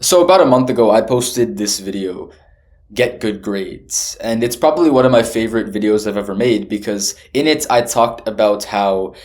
So about a month ago, I posted this video, Get Good Grades. And it's probably one of my favorite videos I've ever made because in it, I talked about how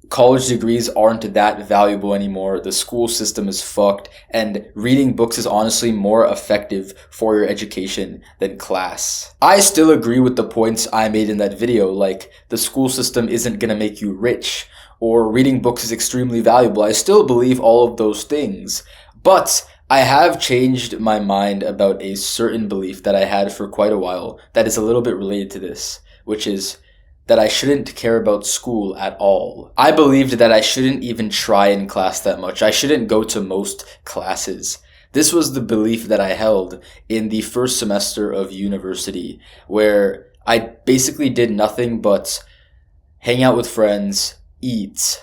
college degrees aren't that valuable anymore. The school system is fucked and reading books is honestly more effective for your education than class. I still agree with the points I made in that video, like the school system isn't gonna make you rich or reading books is extremely valuable. I still believe all of those things, but I have changed my mind about a certain belief that I had for quite a while that is a little bit related to this, which is that I shouldn't care about school at all. I believed that I shouldn't even try in class that much. I shouldn't go to most classes. This was the belief that I held in the first semester of university, where I basically did nothing but hang out with friends, eat,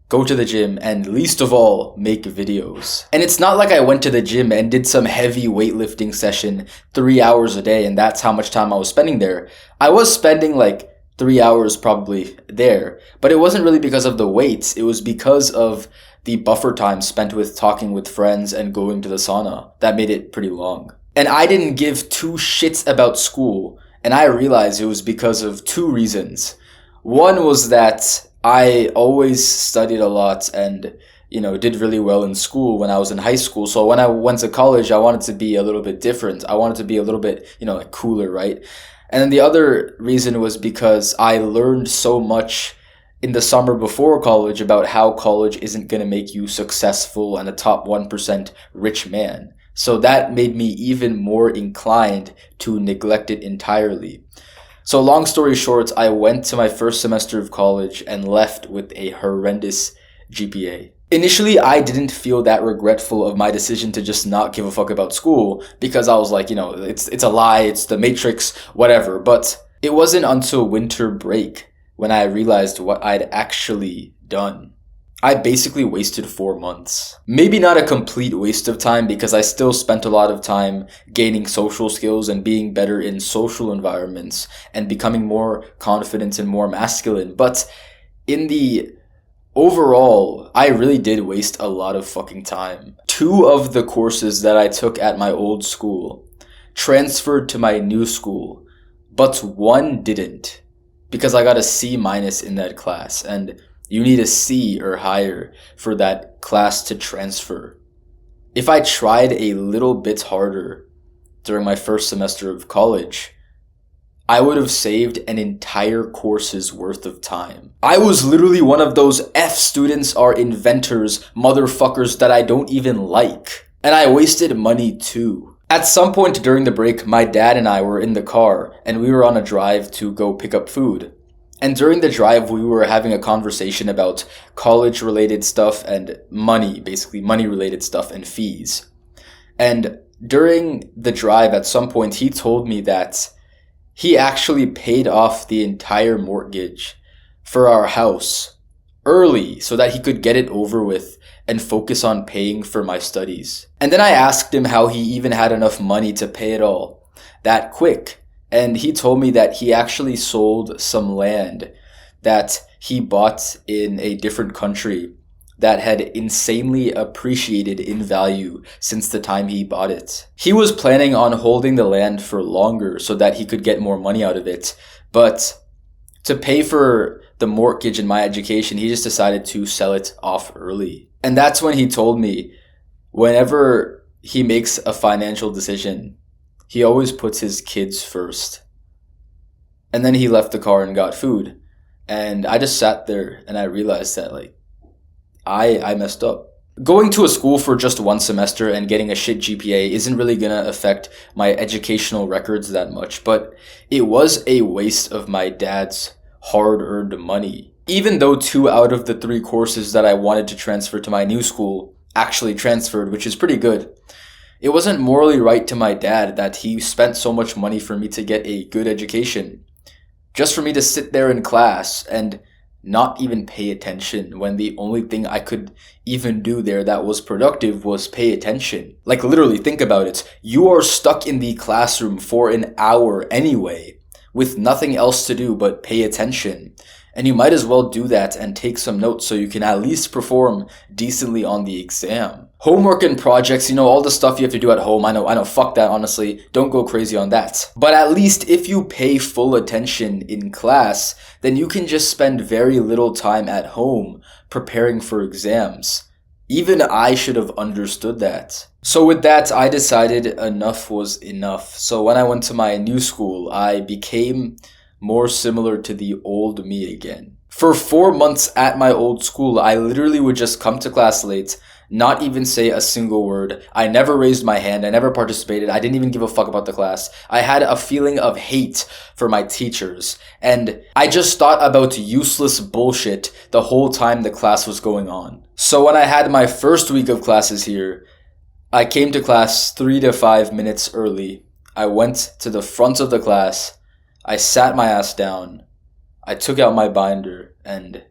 go to the gym, and least of all, make videos. And it's not like I went to the gym and did some heavy weightlifting session 3 hours a day and that's how much time I was spending there. I was spending like 3 hours probably there, but it wasn't really because of the weights. It was because of the buffer time spent with talking with friends and going to the sauna. That made it pretty long. And I didn't give two shits about school, and I realized it was because of two reasons. One was that I always studied a lot and, did really well in school when I was in high school. So when I went to college, I wanted to be a little bit different. I wanted to be a little bit, like cooler, right? And then the other reason was because I learned so much in the summer before college about how college isn't going to make you successful and a top 1% rich man. So that made me even more inclined to neglect it entirely. So long story short, I went to my first semester of college and left with a horrendous GPA. Initially, I didn't feel that regretful of my decision to just not give a fuck about school because I was like, it's a lie, it's the Matrix, whatever. But it wasn't until winter break when I realized what I'd actually done. I basically wasted 4 months. Maybe not a complete waste of time because I still spent a lot of time gaining social skills and being better in social environments and becoming more confident and more masculine. But in the overall, I really did waste a lot of fucking time. 2 of the courses that I took at my old school transferred to my new school, but 1 didn't because I got a C- in that class, and you need a C or higher for that class to transfer. If I tried a little bit harder during my first semester of college, I would have saved an entire course's worth of time. I was literally one of those F students are inventors motherfuckers that I don't even like. And I wasted money too. At some point during the break, my dad and I were in the car and we were on a drive to go pick up food. And during the drive, we were having a conversation about college-related stuff and money, basically money-related stuff and fees. And during the drive, at some point, he told me that he actually paid off the entire mortgage for our house early so that he could get it over with and focus on paying for my studies. And then I asked him how he even had enough money to pay it all that quick. And he told me that he actually sold some land that he bought in a different country that had insanely appreciated in value since the time he bought it. He was planning on holding the land for longer so that he could get more money out of it. But to pay for the mortgage and my education, he just decided to sell it off early. And that's when he told me whenever he makes a financial decision, he always puts his kids first. And then he left the car and got food. And I just sat there and I realized that I messed up. Going to a school for just 1 semester and getting a shit GPA isn't really gonna affect my educational records that much, but it was a waste of my dad's hard-earned money. Even though 2 out of the 3 courses that I wanted to transfer to my new school actually transferred, which is pretty good, it wasn't morally right to my dad that he spent so much money for me to get a good education, just for me to sit there in class and not even pay attention when the only thing I could even do there that was productive was pay attention. Like literally, think about it. You are stuck in the classroom for an hour anyway, with nothing else to do but pay attention. And you might as well do that and take some notes so you can at least perform decently on the exam. Homework and projects, all the stuff you have to do at home. I know, fuck that, honestly. Don't go crazy on that. But at least if you pay full attention in class, then you can just spend very little time at home preparing for exams. Even I should have understood that. So with that, I decided enough was enough. So when I went to my new school, I became more similar to the old me again. For 4 months at my old school, I literally would just come to class late, not even say a single word. I never raised my hand. I never participated. I didn't even give a fuck about the class. I had a feeling of hate for my teachers. And I just thought about useless bullshit the whole time the class was going on. So when I had my first week of classes here, I came to class 3 to 5 minutes early. I went to the front of the class. I sat my ass down. I took out my binder and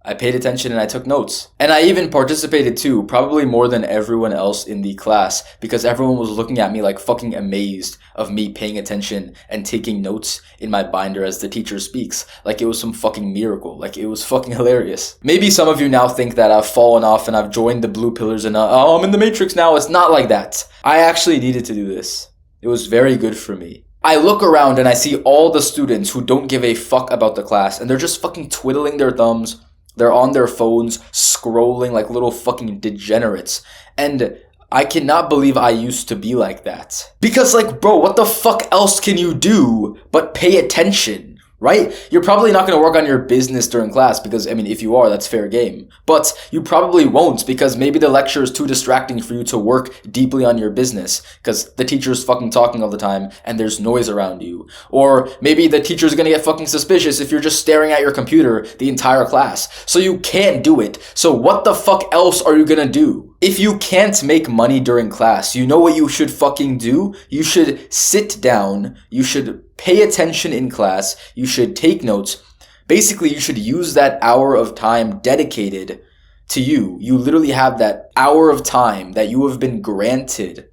I paid attention and I took notes. And I even participated too, probably more than everyone else in the class, because everyone was looking at me like fucking amazed of me paying attention and taking notes in my binder as the teacher speaks. Like it was some fucking miracle. Like it was fucking hilarious. Maybe some of you now think that I've fallen off and I've joined the blue pillars and I'm in the Matrix now. It's not like that. I actually needed to do this. It was very good for me. I look around and I see all the students who don't give a fuck about the class and they're just fucking twiddling their thumbs. They're on their phones, scrolling like little fucking degenerates. And I cannot believe I used to be like that. Because bro, what the fuck else can you do but pay attention, right? You're probably not going to work on your business during class because, if you are, that's fair game. But you probably won't because maybe the lecture is too distracting for you to work deeply on your business because the teacher's fucking talking all the time and there's noise around you. Or maybe the teacher's going to get fucking suspicious if you're just staring at your computer the entire class. So you can't do it. So what the fuck else are you going to do? If you can't make money during class, you know what you should fucking do? You should sit down. You should pay attention in class. You should take notes. Basically, you should use that hour of time dedicated to you. You literally have that hour of time that you have been granted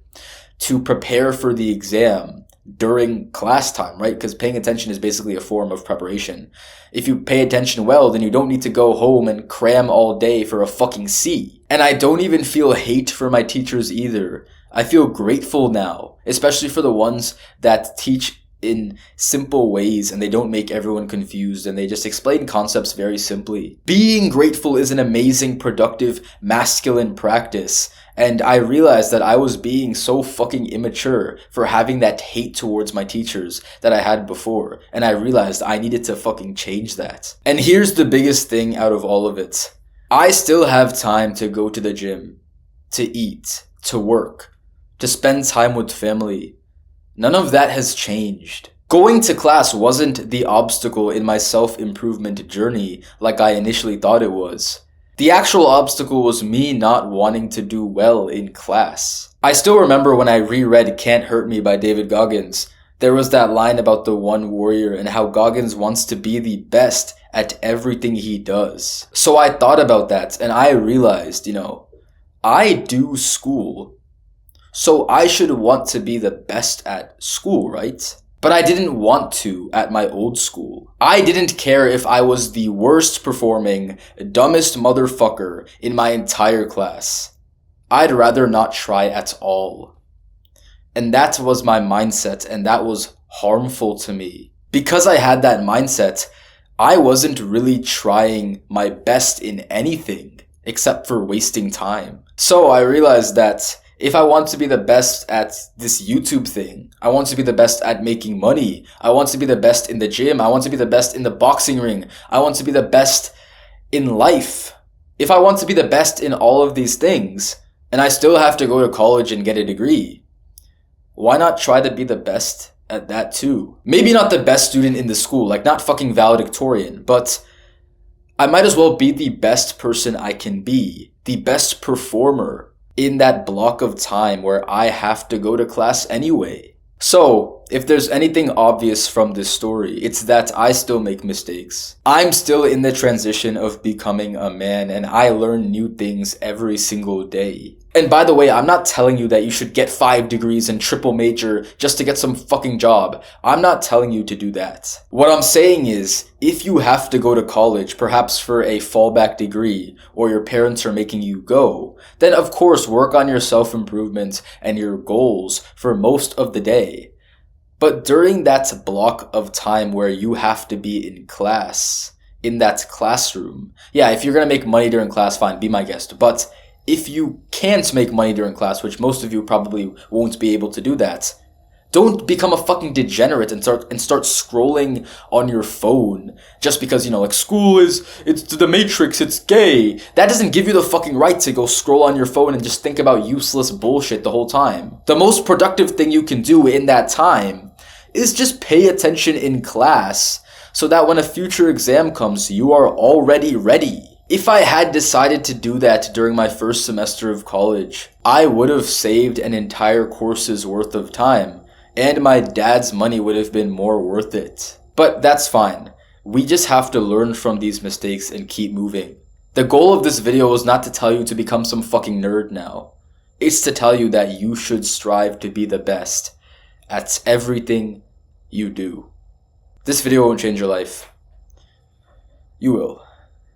to prepare for the exam during class time, right? Because paying attention is basically a form of preparation. If you pay attention well, then you don't need to go home and cram all day for a fucking C. And I don't even feel hate for my teachers either. I feel grateful now, especially for the ones that teach in simple ways and they don't make everyone confused and they just explain concepts very simply. Being grateful is an amazing, productive, masculine practice. And I realized that I was being so fucking immature for having that hate towards my teachers that I had before. And I realized I needed to fucking change that. And here's the biggest thing out of all of it. I still have time to go to the gym, to eat, to work, to spend time with family. None of that has changed. Going to class wasn't the obstacle in my self-improvement journey like I initially thought it was. The actual obstacle was me not wanting to do well in class. I still remember when I reread Can't Hurt Me by David Goggins. There was that line about the one warrior and how Goggins wants to be the best at everything he does. So I thought about that and I realized, I do school. So I should want to be the best at school, right? But I didn't want to at my old school. I didn't care if I was the worst performing, dumbest motherfucker in my entire class. I'd rather not try at all. And that was my mindset, and that was harmful to me. Because I had that mindset, I wasn't really trying my best in anything except for wasting time. So I realized that if I want to be the best at this YouTube thing, I want to be the best at making money, I want to be the best in the gym, I want to be the best in the boxing ring, I want to be the best in life. If I want to be the best in all of these things, and I still have to go to college and get a degree, why not try to be the best at that too? Maybe not the best student in the school, not fucking valedictorian, but I might as well be the best person I can be, the best performer in that block of time where I have to go to class anyway. So, if there's anything obvious from this story, it's that I still make mistakes. I'm still in the transition of becoming a man and I learn new things every single day. And by the way, I'm not telling you that you should get 5 degrees and triple major just to get some fucking job. I'm not telling you to do that. What I'm saying is, if you have to go to college, perhaps for a fallback degree, or your parents are making you go, then of course work on your self-improvement and your goals for most of the day. But during that block of time where you have to be in class, in that classroom, yeah, if you're gonna make money during class, fine, be my guest. But if you can't make money during class, which most of you probably won't be able to do that, don't become a fucking degenerate and start scrolling on your phone just because, like it's the Matrix, it's gay. That doesn't give you the fucking right to go scroll on your phone and just think about useless bullshit the whole time. The most productive thing you can do in that time is just pay attention in class so that when a future exam comes, you are already ready. If I had decided to do that during my first semester of college, I would have saved an entire course's worth of time, and my dad's money would have been more worth it. But that's fine. We just have to learn from these mistakes and keep moving. The goal of this video was not to tell you to become some fucking nerd now. It's to tell you that you should strive to be the best at everything you do. This video won't change your life. You will.